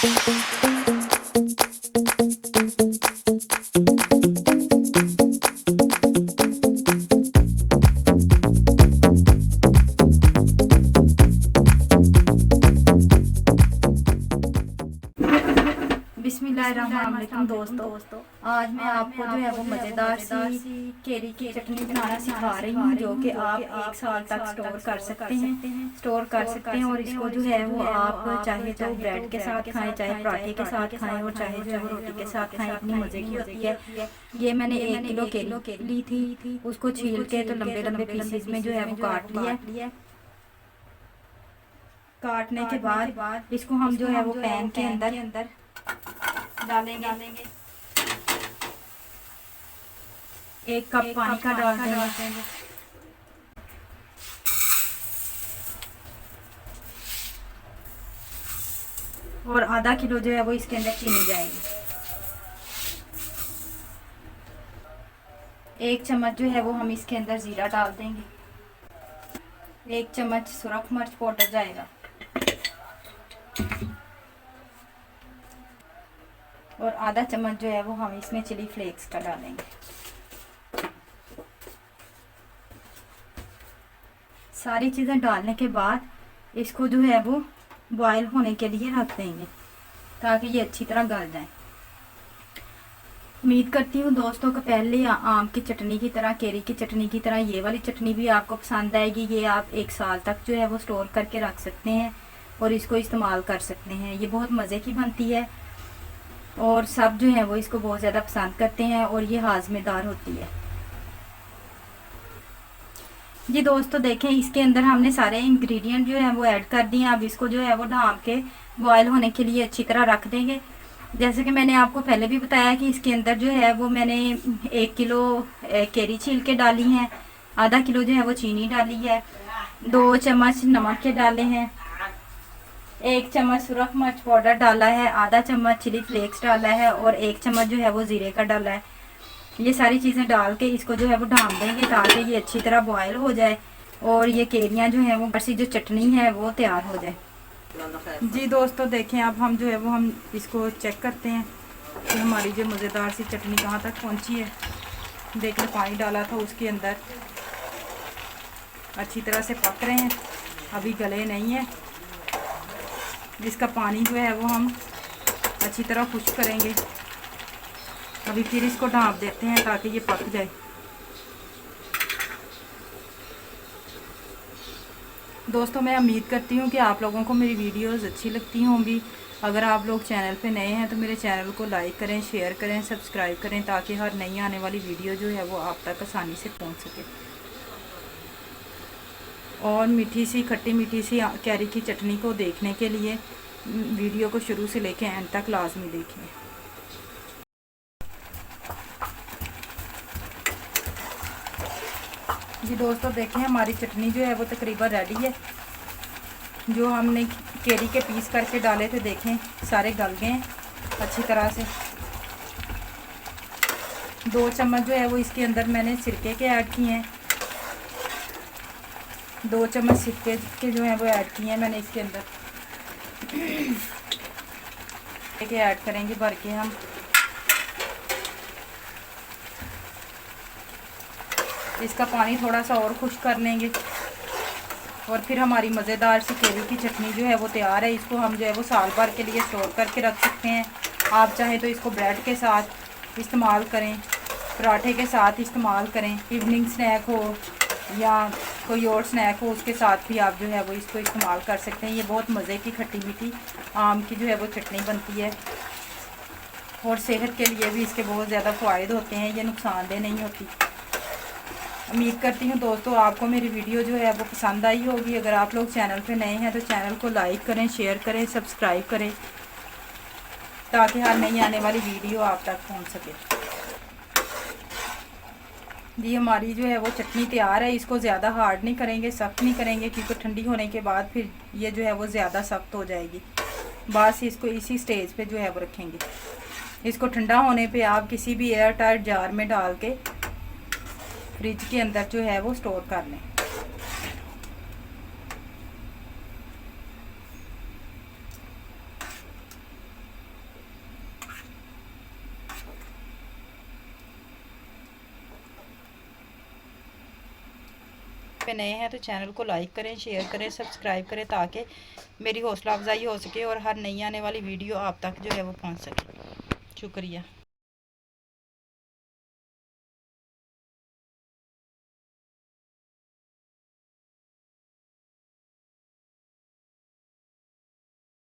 बिस्मिल्लाहिर्रहमानिर्रहीम दोस्तों, आज मैं आपको जो है वो मज़ेदार सी केरी की चटनी बनाना सिखा रही हूँ, जो कि आप 1 साल तक स्टोर कर सकते हैं। और इसको जो है वो आप चाहे तो ब्रेड के साथ खाएं, चाहे पराठे के साथ खाएं, और चाहे जो है वो रोटी के साथ खाएं। इतनी मज़े की होती है। ये मैंने 1 किलो केरी ली थी, उसको छील के तो लंबे लंबे पीसीज में जो है वो काट लिया। काटने के बाद इसको हम जो है वो पैन के अंदर डालेंगे। 1 कप पानी का डाल देंगे। और आधा किलो जो है वो इसके अंदर चीनी जाएगी। 1 चम्मच जो है वो हम इसके अंदर जीरा डाल देंगे। 1 चम्मच सुरख मिर्च पाउडर जाएगा। और आधा चम्मच जो है वो हम इसमें चिली फ्लेक्स का डालेंगे। सारी चीज़ें डालने के बाद इसको जो है वो बॉयल होने के लिए रख देंगे, ताकि ये अच्छी तरह गल जाए। उम्मीद करती हूँ दोस्तों को पहले आम की चटनी की तरह, केरी की चटनी की तरह ये वाली चटनी भी आपको पसंद आएगी। ये आप 1 साल तक जो है वो स्टोर करके रख सकते हैं और इसको इस्तेमाल कर सकते हैं। ये बहुत मज़े की बनती है और सब जो है वो इसको बहुत ज़्यादा पसंद करते हैं, और ये हाजमेदार होती है। जी दोस्तों देखें, इसके अंदर हमने सारे इंग्रेडिएंट जो है वो ऐड कर दिए। अब इसको जो है वो ढाँप के बॉयल होने के लिए अच्छी तरह रख देंगे। जैसे कि मैंने आपको पहले भी बताया कि इसके अंदर जो है वो मैंने 1 किलो केरी छील के डाली हैं, आधा किलो जो है वो चीनी डाली है, 2 चम्मच नमक के डाले हैं, 1 चम्मच सुरख मिर्च पाउडर डाला है, आधा चम्मच चिली फ्लेक्स डाला है, और 1 चम्मच जो है वो ज़ीरे का डाला है। ये सारी चीज़ें डाल के इसको जो है वो ढाँप देंगे, ताकि ये अच्छी तरह बॉयल हो जाए और ये केरियाँ जो हैं वो बसी जो चटनी है वो तैयार हो जाए। जी दोस्तों देखें, अब हम जो है वो हम इसको चेक करते हैं कि हमारी जो मज़ेदार सी चटनी कहाँ तक पहुँची है। देखिए, पानी डाला था उसके अंदर, अच्छी तरह से पक रहे हैं, अभी गले नहीं है। इसका पानी जो है वो हम अच्छी तरह खुश्क करेंगे। अभी फिर इसको ढाँप देते हैं ताकि ये पक जाए। दोस्तों मैं उम्मीद करती हूँ कि आप लोगों को मेरी वीडियोस अच्छी लगती होंगी। अगर आप लोग चैनल पे नए हैं तो मेरे चैनल को लाइक करें, शेयर करें, सब्सक्राइब करें, ताकि हर नई आने वाली वीडियो जो है वो आप तक आसानी से पहुँच सके। और मीठी सी, खट्टी मीठी सी कैरी की चटनी को देखने के लिए वीडियो को शुरू से लेकर एंड तक लाजमी देखें। जी दोस्तों देखें, हमारी चटनी जो है वो तकरीबन रेडी है। जो हमने केरी के पीस करके डाले थे, देखें सारे गल गए हैं अच्छी तरह से। 2 चम्मच जो है वो इसके अंदर मैंने सिरके के ऐड किए हैं। 2 चम्मच सिरके के जो है वो ऐड किए हैं मैंने इसके अंदर। के ऐड करेंगे भर के हम। इसका पानी थोड़ा सा और खुश्क कर लेंगे और फिर हमारी मज़ेदार सी केरी की चटनी जो है वो तैयार है। इसको हम जो है वो साल भर के लिए स्टोर करके रख सकते हैं। आप चाहें तो इसको ब्रेड के साथ इस्तेमाल करें, पराठे के साथ इस्तेमाल करें, इवनिंग स्नैक हो या कोई और स्नैक हो उसके साथ भी आप जो है वो इसको इस्तेमाल कर सकते हैं। ये बहुत मज़े की खट्टी मीठी आम की जो है वो चटनी बनती है और सेहत के लिए भी इसके बहुत ज़्यादा फ़ायदे होते हैं। ये नुकसानदेह नहीं होती। उम्मीद करती हूँ दोस्तों आपको मेरी वीडियो जो है वो पसंद आई होगी। अगर आप लोग चैनल पे नए हैं तो चैनल को लाइक करें, शेयर करें, सब्सक्राइब करें, ताकि हर नई आने वाली वीडियो आप तक पहुँच सके। जी हमारी जो है वो चटनी तैयार है। इसको ज़्यादा हार्ड नहीं करेंगे, सख्त नहीं करेंगे, क्योंकि ठंडी होने के बाद फिर ये जो है वो ज़्यादा सख्त हो जाएगी। बस इसको इसी स्टेज पे जो है वो रखेंगे। इसको ठंडा होने पे आप किसी भी एयर टाइट जार में डाल के फ्रिज के अंदर जो है वो स्टोर कर लें। पे नए हैं तो चैनल को लाइक करें, शेयर करें, सब्सक्राइब करें ताकि मेरी हौसला अफजाई हो सके और हर नई आने वाली वीडियो आप तक जो है वो पहुंच सके। शुक्रिया।